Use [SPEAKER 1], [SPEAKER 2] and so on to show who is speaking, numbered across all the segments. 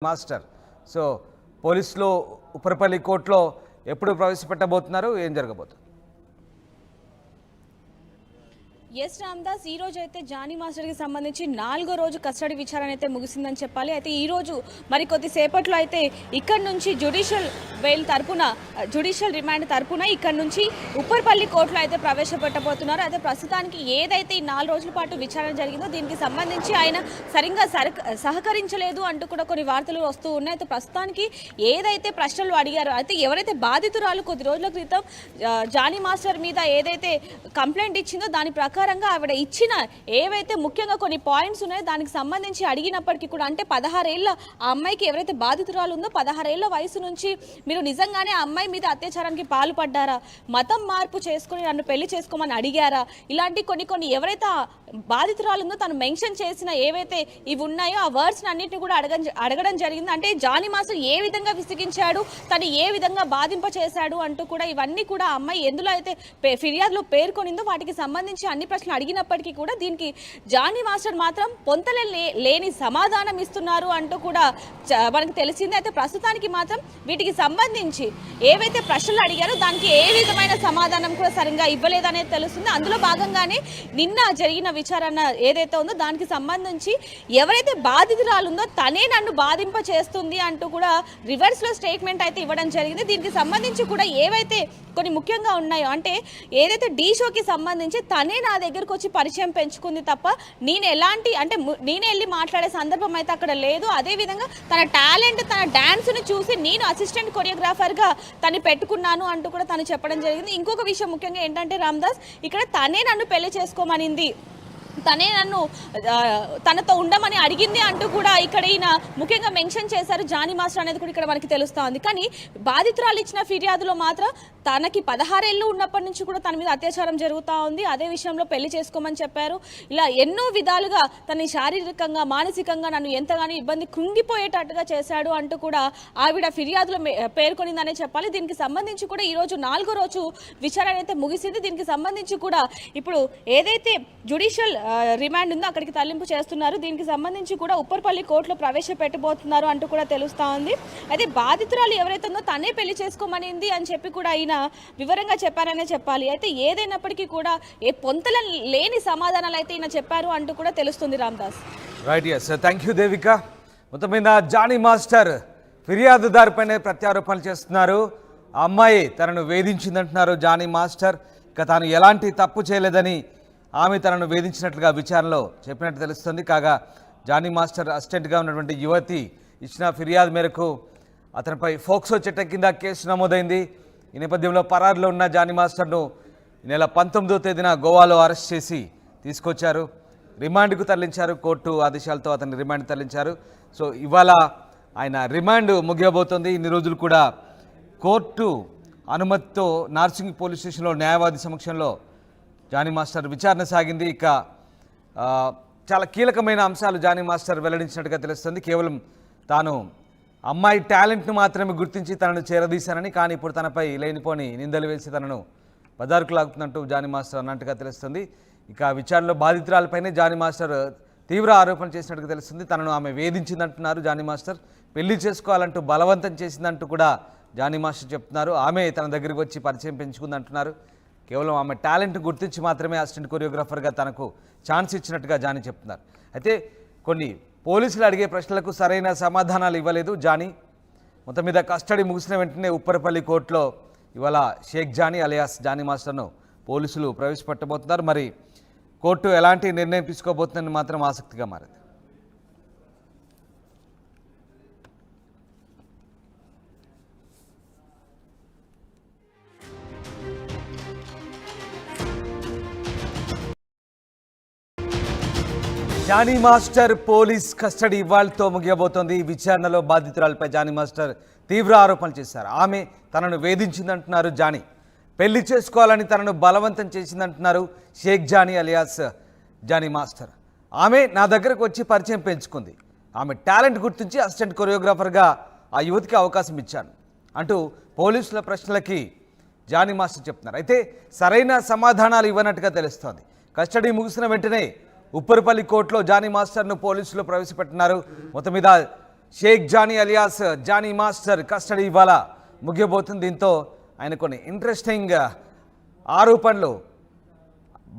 [SPEAKER 1] Master so పోలీసులు ఉపరపల్లి కోర్టులో ఎప్పుడు ప్రవేశపెట్టబోతున్నారు, ఏం జరగబోతుంది?
[SPEAKER 2] ఎస్ రామ్దాస్, ఈ రోజు అయితే జానీ మాస్టర్కి సంబంధించి 4వ రోజు కస్టడీ విచారణ అయితే ముగిసిందని చెప్పాలి. అయితే ఈ రోజు మరి కొద్దిసేపట్లో అయితే ఇక్కడ నుంచి జ్యుడిషియల్ బెయిల్ తరపున జ్యుడిషియల్ రిమాండ్ తరపున ఇక్కడ నుంచి ఉప్పర్పల్లి కోర్టులో అయితే ప్రవేశపెట్టబోతున్నారు. అయితే ప్రస్తుతానికి ఏదైతే ఈ 4 రోజుల పాటు విచారణ జరిగిందో దీనికి సంబంధించి ఆయన సరిగ్గా సహకరించలేదు అంటూ కూడా కొన్ని వార్తలు వస్తూ ఉన్నాయి. అయితే ప్రస్తుతానికి ఏదైతే ప్రశ్నలు అడిగారో, అయితే ఎవరైతే బాధితురాలు కొద్ది రోజుల క్రితం జానీ మాస్టర్ మీద ఏదైతే కంప్లైంట్ ఇచ్చిందో దాని ప్రకారంగా ఆవిడ ఇచ్చిన ఏవైతే ముఖ్యంగా కొన్ని పాయింట్స్ ఉన్నాయో దానికి సంబంధించి అడిగినప్పటికీ కూడా, అంటే 16 ఏళ్ళ ఆ అమ్మాయికి ఎవరైతే బాధితురాలు ఉందో 16 ఏళ్ళ వయసు నుంచి మీరు నిజంగానే ఆ అమ్మాయి మీద అత్యాచారానికి పాల్పడ్డారా, మతం మార్పు చేసుకుని నన్ను పెళ్లి చేసుకోమని అడిగారా, ఇలాంటి కొన్ని ఎవరైతే బాధితురాలు ఉందో తను మెన్షన్ చేసిన ఏవైతే ఇవి ఉన్నాయో ఆ వర్డ్స్ అన్నింటినీ కూడా అడగడం జరిగింది. అంటే జానీ మాస్టర్ ఏ విధంగా విసిగించాడు, తను ఏ విధంగా బాధింప చేశాడు అంటూ కూడా ఇవన్నీ కూడా ఆ అమ్మాయి ఎందులో అయితే ఫిర్యాదులో పేర్కొనిందో వాటికి సంబంధించి అన్ని ప్రశ్నలు అడిగినప్పటికీ కూడా దీనికి జానీ మాస్టర్ మాత్రం పొంతలే లేని సమాధానం ఇస్తున్నారు అంటూ కూడా మనకు తెలిసింది. అయితే ప్రస్తుతానికి మాత్రం వీటికి సంబంధించి ఏవైతే ప్రశ్నలు అడిగారో దానికి ఏ విధమైన సమాధానం కూడా సరిగ్గా ఇవ్వలేదనేది తెలుస్తుంది. అందులో భాగంగానే నిన్న జరిగిన విచారణ ఏదైతే ఉందో దానికి సంబంధించి ఎవరైతే బాధితురాలు ఉందో తనే నన్ను బాధింప చేస్తుంది అంటూ కూడా రివర్స్లో స్టేట్మెంట్ అయితే ఇవ్వడం జరిగింది. దీనికి సంబంధించి కూడా ఏవైతే కొన్ని ముఖ్యంగా ఉన్నాయో, అంటే ఏదైతే డీ షోకి సంబంధించి తనే నా దగ్గరకు వచ్చి పరిచయం పెంచుకుంది తప్ప నేను ఎలాంటి అంటే నేనే వెళ్ళి మాట్లాడే సందర్భం అయితే అక్కడ లేదు. అదేవిధంగా తన టాలెంట్, తన డాన్స్ని చూసి నేను అసిస్టెంట్ కొరియోగ్రాఫర్గా తను పెట్టుకున్నాను అంటూ కూడా తను చెప్పడం జరిగింది. ఇంకొక విషయం ముఖ్యంగా ఏంటంటే రామ్దాస్, ఇక్కడ తనే నన్ను పెళ్లి చేసుకోమనింది, తనే నన్ను తనతో ఉండమని అడిగింది అంటూ కూడా ఇక్కడ ఈయన ముఖ్యంగా మెన్షన్ చేశారు జానీ మాస్టర్ అనేది కూడా ఇక్కడ మనకి తెలుస్తూ ఉంది. కానీ బాధితురాలు ఇచ్చిన ఫిర్యాదులో మాత్రం తనకి 16 ఏళ్ళు ఉన్నప్పటి నుంచి కూడా తన మీద అత్యాచారం జరుగుతూ ఉంది, అదే విషయంలో పెళ్లి చేసుకోమని చెప్పారు, ఇలా ఎన్నో విధాలుగా తనని శారీరకంగా మానసికంగా నన్ను ఎంతగానో ఇబ్బంది కుంగిపోయేటట్టుగా చేశాడు అంటూ కూడా ఆవిడ ఫిర్యాదులో పేర్కొనిందనే చెప్పాలి. దీనికి సంబంధించి కూడా ఈరోజు 4వ రోజు విచారణ అయితే ముగిసింది. దీనికి సంబంధించి కూడా ఇప్పుడు ఏదైతే జ్యుడిషియల్ రిమాండ్ ఉందో అక్కడికి తరలింపు చేస్తున్నారు. దీనికి సంబంధించి కూడా ఉప్పర్పల్లి కోర్టులో ప్రవేశపెట్టబోతున్నారు అంటూ కూడా తెలుస్తూ ఉంది. అయితే బాధితురాలు ఎవరైతే ఉందో తనే పెళ్లి చేసుకోమనింది అని చెప్పి కూడా ఆయన వివరంగా చెప్పారనే చెప్పాలి. అయితే ఏదైనప్పటికీ కూడా ఏ పొంతల లేని సమాధానాలు అయితే ఈయన చెప్పారు అంటూ కూడా తెలుస్తుంది Ramdas.
[SPEAKER 1] Right, yes, thank you Devika. మొత్తం మీద జానీ మాస్టర్ ఫిర్యాదుదారుపైనే ప్రత్యారోపణలు చేస్తున్నారు. ఆ అమ్మాయి తనను వేధించిందంటున్నారు జానీ మాస్టర్. ఇక తాను ఎలాంటి తప్పు చేయలేదని ఆమె తనను వేధించినట్లుగా విచారణలో చెప్పినట్టు తెలుస్తుంది. కాగా జానీ మాస్టర్ అసిస్టెంట్గా ఉన్నటువంటి యువతి ఇచ్చిన ఫిర్యాదు మేరకు అతనిపై ఫోక్సో చట్టం కింద కేసు నమోదైంది. ఈ నేపథ్యంలో పరారులో ఉన్న జానీ మాస్టర్ను నెల 19వ తేదీన గోవాలో అరెస్ట్ చేసి తీసుకొచ్చారు, రిమాండ్కు తరలించారు. కోర్టు ఆదేశాలతో అతన్ని రిమాండ్ తరలించారు. సో ఇవాళ ఆయన రిమాండ్ ముగియబోతోంది. ఇన్ని రోజులు కూడా కోర్టు అనుమతితో నార్సింగ్ పోలీస్ స్టేషన్లో న్యాయవాది సమక్షంలో జానీ మాస్టర్ విచారణ సాగింది. ఇక చాలా కీలకమైన అంశాలు జానీ మాస్టర్ వెల్లడించినట్టుగా తెలుస్తుంది. కేవలం తాను అమ్మాయి టాలెంట్ను మాత్రమే గుర్తించి తనను చేరదీశానని, కానీ ఇప్పుడు తనపై లేనిపోని నిందలు వేసి తనను బజారుకు లాగుతున్నట్టు జానీ మాస్టర్ అన్నట్టుగా తెలుస్తుంది. ఇక విచారణలో బాధితురాలపైనే జానీ మాస్టర్ తీవ్ర ఆరోపణ చేసినట్టుగా తెలుస్తుంది. తనను ఆమె వేధించిందంటున్నారు జానీ మాస్టర్, పెళ్లి చేసుకోవాలంటూ బలవంతం చేసిందంటూ కూడా జానీ మాస్టర్ చెప్తున్నారు. ఆమె తన దగ్గరికి వచ్చి పరిచయం పెంచుకుందంటున్నారు. కేవలం ఆమె టాలెంట్ గుర్తించి మాత్రమే అసిస్టెంట్ కొరియోగ్రాఫర్గా తనకు ఛాన్స్ ఇచ్చినట్టుగా జానీ చెప్తున్నారు. అయితే కొన్ని పోలీసులు అడిగే ప్రశ్నలకు సరైన సమాధానాలు ఇవ్వలేదు జానీ. మొత్తం మీద కస్టడీ ముగిసిన వెంటనే ఉప్పరపల్లి కోర్టులో ఇవాళ షేక్ జానీ అలియాస్ జానీ మాస్టర్ను పోలీసులు ప్రవేశపెట్టబోతున్నారు. మరి కోర్టు ఎలాంటి నిర్ణయం తీసుకోబోతుందని మాత్రం ఆసక్తిగా మారింది. జానీ మాస్టర్ పోలీస్ కస్టడీ ఇవాళతో ముగియబోతోంది. విచారణలో బాధితురాలపై జానీ మాస్టర్ తీవ్ర ఆరోపణలు చేశారు. ఆమె తనను వేధించిందంటున్నారు జానీ, పెళ్లి చేసుకోవాలని తనను బలవంతం చేసిందంటున్నారు షేక్ జానీ అలియాస్ జానీ మాస్టర్. ఆమె నా దగ్గరకు వచ్చి పరిచయం పెంచుకుంది, ఆమె టాలెంట్ గుర్తించి అసిస్టెంట్ కొరియోగ్రాఫర్గా ఆ యువతికి అవకాశం ఇచ్చాను అంటూ పోలీసుల ప్రశ్నలకి జానీ మాస్టర్ చెప్తున్నారు. అయితే సరైన సమాధానాలు ఇవ్వనట్టుగా తెలుస్తోంది. కస్టడీ ముగిసిన వెంటనే ఉప్పరపల్లి కోర్టులో జానీ మాస్టర్ను పోలీసులు ప్రవేశపెట్టినారు. మొత్తం మీద Shaik Jani alias Jani master custody ఇవాళ ముగియబోతుంది. దీంతో ఆయన కొన్ని ఇంట్రెస్టింగ్ ఆరోపణలు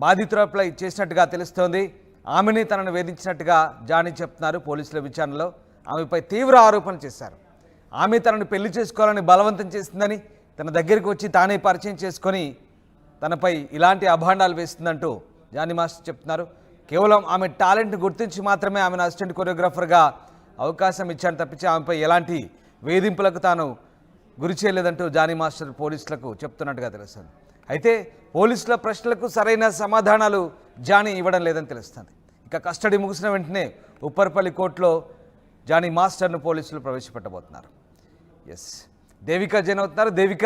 [SPEAKER 1] బాధితులపై చేసినట్టుగా తెలుస్తోంది. ఆమెని తనను వేధించినట్టుగా జానీ చెప్తున్నారు. పోలీసుల విచారణలో ఆమెపై తీవ్ర ఆరోపణలు చేశారు. ఆమె తనను పెళ్లి చేసుకోవాలని బలవంతం చేసిందని, తన దగ్గరికి వచ్చి తానే పరిచయం చేసుకొని తనపై ఇలాంటి అభాండాలు వేస్తుందంటూ జానీ మాస్టర్ చెప్తున్నారు. కేవలం ఆమె టాలెంట్ గుర్తించి మాత్రమే ఆమెను అసిస్టెంట్ కొరియోగ్రాఫర్గా అవకాశం ఇచ్చాను తప్పించి ఆమెపై ఎలాంటి వేధింపులకు తాను గురి చేయలేదంటూ జానీ మాస్టర్ పోలీసులకు చెప్తున్నట్టుగా తెలుస్తుంది. అయితే పోలీసుల ప్రశ్నలకు సరైన సమాధానాలు జానీ ఇవ్వడం లేదని తెలుస్తుంది. ఇక కస్టడీ ముగిసిన వెంటనే ఉప్పర్పల్లి కోర్టులో జానీ మాస్టర్ను పోలీసులు ప్రవేశపెట్టబోతున్నారు. ఎస్, దేవిక జైన్ అవుతున్నారు. దేవిక,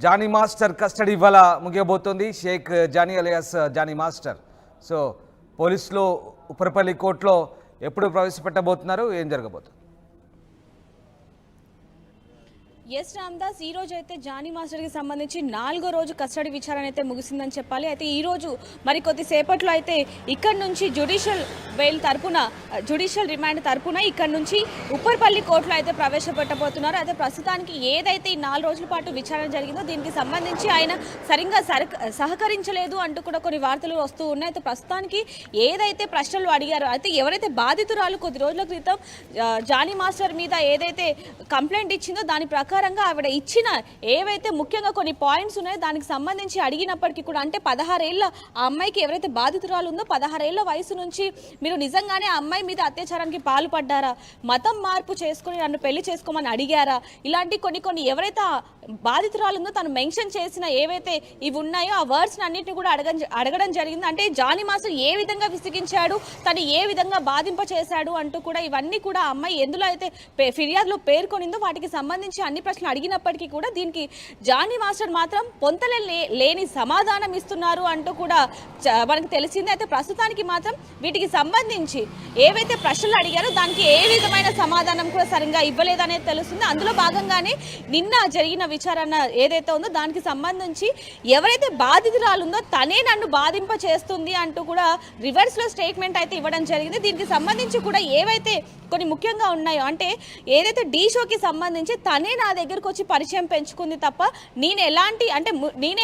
[SPEAKER 1] జానీ మాస్టర్ కస్టడీ ఇవాళ ముగియబోతోంది. Shaik Jani alias Jani master. So పోలీసులు ఉప్పర్పల్లి కోర్టులో ఎప్పుడు ప్రవేశపెట్టబోతున్నారు, ఏం జరగబోతుంది?
[SPEAKER 2] ఎస్ రామ్దాస్, ఈ రోజు అయితే జానీ మాస్టర్కి సంబంధించి 4వ రోజు కస్టడీ విచారణ అయితే ముగిసిందని చెప్పాలి. అయితే ఈ రోజు మరి కొద్దిసేపట్లో అయితే ఇక్కడ నుంచి జ్యుడిషియల్ రిమాండ్ తరపున ఇక్కడ నుంచి ఉప్పర్పల్లి కోర్టులో అయితే ప్రవేశపెట్టబోతున్నారు. అయితే ప్రస్తుతానికి ఏదైతే ఈ 4 రోజుల పాటు విచారణ జరిగిందో దీనికి సంబంధించి ఆయన సరిగ్గా సహకరించలేదు అంటూ కూడా కొన్ని వార్తలు వస్తూ ఉన్నాయి. అయితే ప్రస్తుతానికి ఏదైతే ప్రశ్నలు అడిగారో, అయితే ఎవరైతే బాధితురాలు కొద్ది రోజుల క్రితం జానీ మాస్టర్ మీద ఏదైతే కంప్లైంట్ ఇచ్చిందో దాని ప్రకారం ఆవిడ ఇచ్చిన ఏవైతే ముఖ్యంగా కొన్ని పాయింట్స్ ఉన్నాయో దానికి సంబంధించి అడిగినప్పటికీ కూడా, అంటే 16 ఏళ్ళ ఆ అమ్మాయికి ఎవరైతే బాధితురాలు ఉందో 16 ఏళ్ళ వయసు నుంచి మీరు నిజంగానే ఆ అమ్మాయి మీద అత్యాచారానికి పాల్పడ్డారా, మతం మార్పు చేసుకుని నన్ను పెళ్లి చేసుకోమని అడిగారా, ఇలాంటి కొన్ని ఎవరైతే బాధితురాలు ఉందో తను మెన్షన్ చేసిన ఏవైతే ఇవి ఉన్నాయో ఆ వర్డ్స్ అన్నింటినీ కూడా అడగడం జరిగింది. అంటే జానీ మాస్టర్ ఏ విధంగా విసిగించాడు, తను ఏ విధంగా బాధింప చేశాడు అంటూ కూడా ఇవన్నీ కూడా ఆ అమ్మాయి ఎందులో అయితే ఫిర్యాదులో పేర్కొనిందో వాటికి సంబంధించి అన్ని ప్రశ్నలు అడిగినప్పటికీ కూడా దీనికి జానీ మాస్టర్ మాత్రం పొంతలే లేని సమాధానం ఇస్తున్నారు అంటూ కూడా మనకు తెలిసింది. అయితే ప్రస్తుతానికి మాత్రం వీటికి సంబంధించి ఏవైతే ప్రశ్నలు అడిగారో దానికి ఏ విధమైన సమాధానం కూడా సరిగ్గా ఇవ్వలేదనేది తెలుస్తుంది. అందులో భాగంగానే నిన్న జరిగిన విచారణ ఏదైతే ఉందో దానికి సంబంధించి ఎవరైతే బాధితురాలు ఉందో తనే నన్ను బాధింప చేస్తుంది అంటూ కూడా రివర్స్లో స్టేట్మెంట్ అయితే ఇవ్వడం జరిగింది. దీనికి సంబంధించి కూడా ఏవైతే కొన్ని ముఖ్యంగా ఉన్నాయో, అంటే ఏదైతే డీ షోకి సంబంధించి తనే నా దగ్గరకు వచ్చి పరిచయం పెంచుకుంది తప్ప నేనే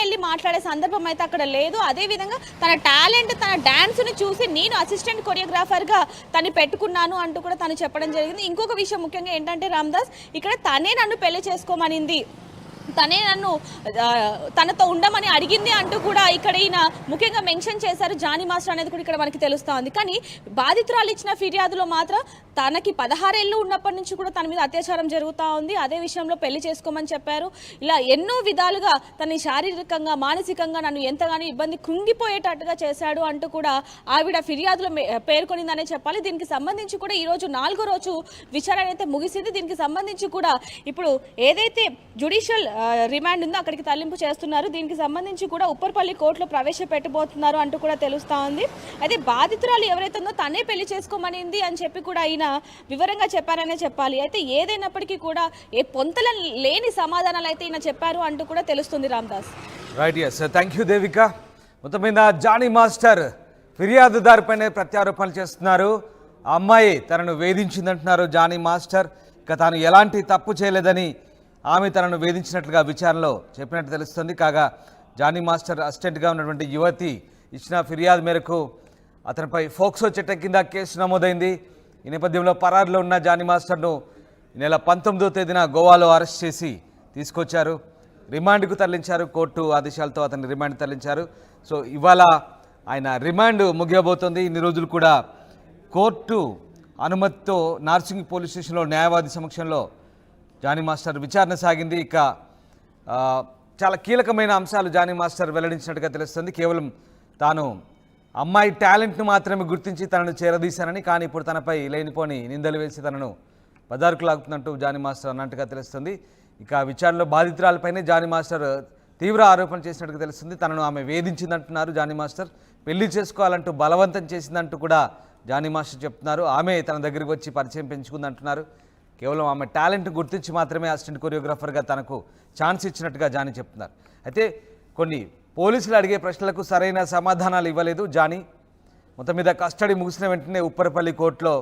[SPEAKER 2] వెళ్ళి మాట్లాడే సందర్భం అయితే అక్కడ లేదు. అదేవిధంగా తన టాలెంట్, తన డాన్స్ని చూసి నేను అసిస్టెంట్ కొరియోగ్రాఫర్గా తను పెట్టుకున్నాను అంటూ కూడా తను చెప్పడం జరిగింది. ఇంకొక విషయం ముఖ్యంగా ఏంటంటే రామ్దాస్, ఇక్కడ తనే నన్ను పెళ్లి చేసుకోమనింది, తనే నన్ను తనతో ఉండమని అడిగింది అంటూ కూడా ఇక్కడ ఈయన ముఖ్యంగా మెన్షన్ చేశారు జానీ మాస్టర్ అనేది కూడా ఇక్కడ మనకి తెలుస్తూ ఉంది. కానీ బాధితురాలు ఇచ్చిన ఫిర్యాదులో మాత్రం తనకి 16 ఏళ్ళు ఉన్నప్పటి నుంచి కూడా తన మీద అత్యాచారం జరుగుతూ ఉంది, అదే విషయంలో పెళ్లి చేసుకోమని చెప్పారు. ఇలా ఎన్నో విధాలుగా తనని శారీరకంగా మానసికంగా నన్ను ఎంతగానో ఇబ్బంది కృంగిపోయేటట్టుగా చేశాడు అంటూ కూడా ఆవిడ ఫిర్యాదులో పేర్కొనిందనే చెప్పాలి. దీనికి సంబంధించి కూడా ఈరోజు 4వ రోజు విచారణ అయితే ముగిసింది. దీనికి సంబంధించి కూడా ఇప్పుడు ఏదైతే జ్యుడిషియల్ రిమాండ్ ఉందో అక్కడికి తరలింపు చేస్తున్నారు. దీనికి సంబంధించి కూడా ఉప్పర్పల్లి కోర్టులో ప్రవేశపెట్టబోతున్నారు అంటూ కూడా తెలుస్తూ ఉంది. అయితే బాధితురాలు ఎవరైతే ఉందో తనే పెళ్లి చేసుకోమనింది అని చెప్పి కూడా ఆయన వివరంగా చెప్పారనే చెప్పాలి. అయితే ఏదైనప్పటికీ కూడా ఏ పొంతల లేని సమాధానాలు అయితే ఈయన చెప్పారు అంటూ కూడా తెలుస్తుంది Ramdas.
[SPEAKER 1] Right, yes, thank you Devika. మొత్తం మీద జానీ మాస్టర్ ఫిర్యాదుదారుపైనే ప్రత్యారోపణలు చేస్తున్నారు. ఆ అమ్మాయి తనను వేధించిందంటున్నారు జానీ మాస్టర్. ఇక తాను ఎలాంటి తప్పు చేయలేదని ఆమె తనను వేధించినట్లుగా విచారణలో చెప్పినట్టు తెలుస్తుంది. కాగా జానీ మాస్టర్ అసిస్టెంట్గా ఉన్నటువంటి యువతి ఇచ్చిన ఫిర్యాదు మేరకు అతనిపై ఫోక్సో చట్టం కింద కేసు నమోదైంది. ఈ నేపథ్యంలో పరారులో ఉన్న జానీ మాస్టర్ను ఈ నెల 19వ తేదీన గోవాలో అరెస్ట్ చేసి తీసుకొచ్చారు, రిమాండ్కు తరలించారు. కోర్టు ఆదేశాలతో అతన్ని రిమాండ్ తరలించారు. సో ఇవాళ ఆయన రిమాండ్ ముగియబోతోంది. ఇన్ని రోజులు కూడా కోర్టు అనుమతితో నార్సింగ్ పోలీస్ స్టేషన్లో న్యాయవాది సమక్షంలో జానీ మాస్టర్ విచారణ సాగింది. ఇక చాలా కీలకమైన అంశాలు జానీ మాస్టర్ వెల్లడించినట్టుగా తెలుస్తుంది. కేవలం తాను అమ్మాయి టాలెంట్ను మాత్రమే గుర్తించి తనను చేరదీశానని, కానీ ఇప్పుడు తనపై లేనిపోని నిందలు వేసి తనను బజారుకు లాగుతున్నట్టు జానీ మాస్టర్ అన్నట్టుగా తెలుస్తుంది. ఇక విచారణలో బాధితురాలపైనే జానీ మాస్టర్ తీవ్ర ఆరోపణలు చేసినట్టుగా తెలుస్తుంది. తనను ఆమె వేధించిందంటున్నారు జానీ మాస్టర్. పెళ్లి చేసుకోవాలంటూ బలవంతం చేసిందంటూ కూడా జానీ మాస్టర్ చెప్తున్నారు. ఆమె తన దగ్గరికి వచ్చి పరిచయం పెంచుకుందంటున్నారు. కేవలం ఆమె టాలెంట్ గుర్తించి మాత్రమే అసిస్టెంట్ కొరియోగ్రాఫర్గా తనకు ఛాన్స్ ఇచ్చినట్టుగా జానీ చెప్తున్నారు. అయితే కొన్ని పోలీసులు అడిగే ప్రశ్నలకు సరైన సమాధానాలు ఇవ్వలేదు జానీ. మొత్తం మీద కస్టడీ ముగిసిన వెంటనే ఉప్పరపల్లి కోర్టులో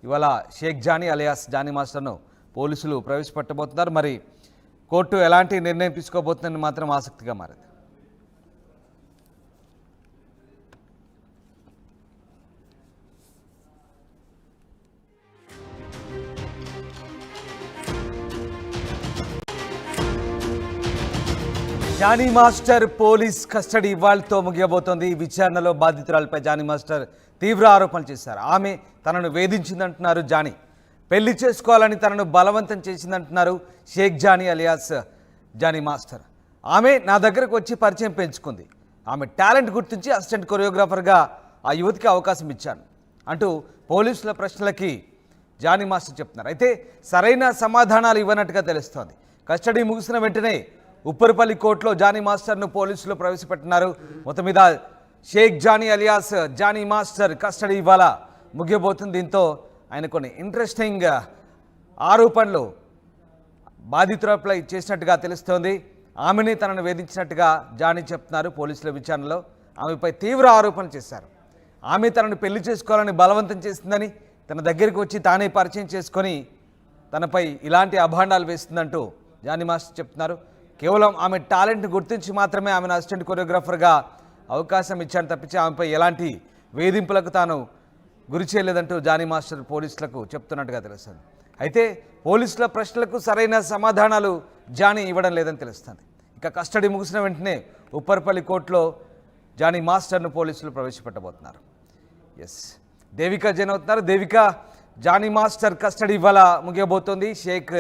[SPEAKER 1] ఇవాళ షేక్ జానీ అలియాస్ జానీ మాస్టర్ను పోలీసులు ప్రవేశపెట్టబోతున్నారు. మరి కోర్టు ఎలాంటి నిర్ణయం తీసుకోబోతుందని మాత్రం ఆసక్తిగా మారింది. జానీ మాస్టర్ పోలీస్ కస్టడీ ఇవాళతో ముగియబోతోంది. విచారణలో బాధితురాలపై జానీ మాస్టర్ తీవ్ర ఆరోపణలు చేశారు. ఆమె తనను వేధించిందంటున్నారు జానీ. పెళ్లి చేసుకోవాలని తనను బలవంతం చేసిందంటున్నారు షేక్ జానీ అలియాస్ జానీ మాస్టర్. ఆమె నా దగ్గరకు వచ్చి పరిచయం పెంచుకుంది. ఆమె టాలెంట్ గుర్తించి అసిస్టెంట్ కొరియోగ్రాఫర్గా ఆ యువతికి అవకాశం ఇచ్చాను అంటూ పోలీసుల ప్రశ్నలకి జానీ మాస్టర్ చెప్తున్నారు. అయితే సరైన సమాధానాలు ఇవ్వనట్టుగా తెలుస్తోంది. కస్టడీ ముగిసిన వెంటనే ఉప్పరపల్లి కోర్టులో జానీ మాస్టర్ను పోలీసులు ప్రవేశపెట్టినారు. మొత్తం మీద Shaik Jani alias Jani master custody ఇవాళ ముగియబోతుంది. దీంతో ఆయన కొన్ని ఇంట్రెస్టింగ్ ఆరోపణలు బాధితులపై చేసినట్టుగా తెలుస్తోంది. ఆమెని తనను వేధించినట్టుగా జానీ చెప్తున్నారు. పోలీసుల విచారణలో ఆమెపై తీవ్ర ఆరోపణలు చేశారు. ఆమె తనను పెళ్లి చేసుకోవాలని బలవంతం చేసిందని, తన దగ్గరికి వచ్చి తానే పరిచయం చేసుకొని తనపై ఇలాంటి అభాండాలు వేస్తుందంటూ జానీ మాస్టర్ చెప్తున్నారు. కేవలం ఆమె టాలెంట్ గుర్తించి మాత్రమే ఆమెను అసిస్టెంట్ కొరియోగ్రాఫర్గా అవకాశం ఇచ్చాను తప్పించి ఆమెపై ఎలాంటి వేధింపులకు తాను గురి చేయలేదంటూ జానీ మాస్టర్ పోలీసులకు చెప్తున్నట్టుగా తెలుస్తుంది. అయితే పోలీసుల ప్రశ్నలకు సరైన సమాధానాలు జానీ ఇవ్వడం లేదని తెలుస్తుంది. ఇక కస్టడీ ముగిసిన వెంటనే ఉప్పరపల్లి కోర్టులో జానీ మాస్టర్ను పోలీసులు ప్రవేశపెట్టబోతున్నారు. దేవిక జైన్ అవుతున్నారు. దేవిక, జానీ మాస్టర్ కస్టడీ ఇవాళ ముగియబోతోంది. షేక్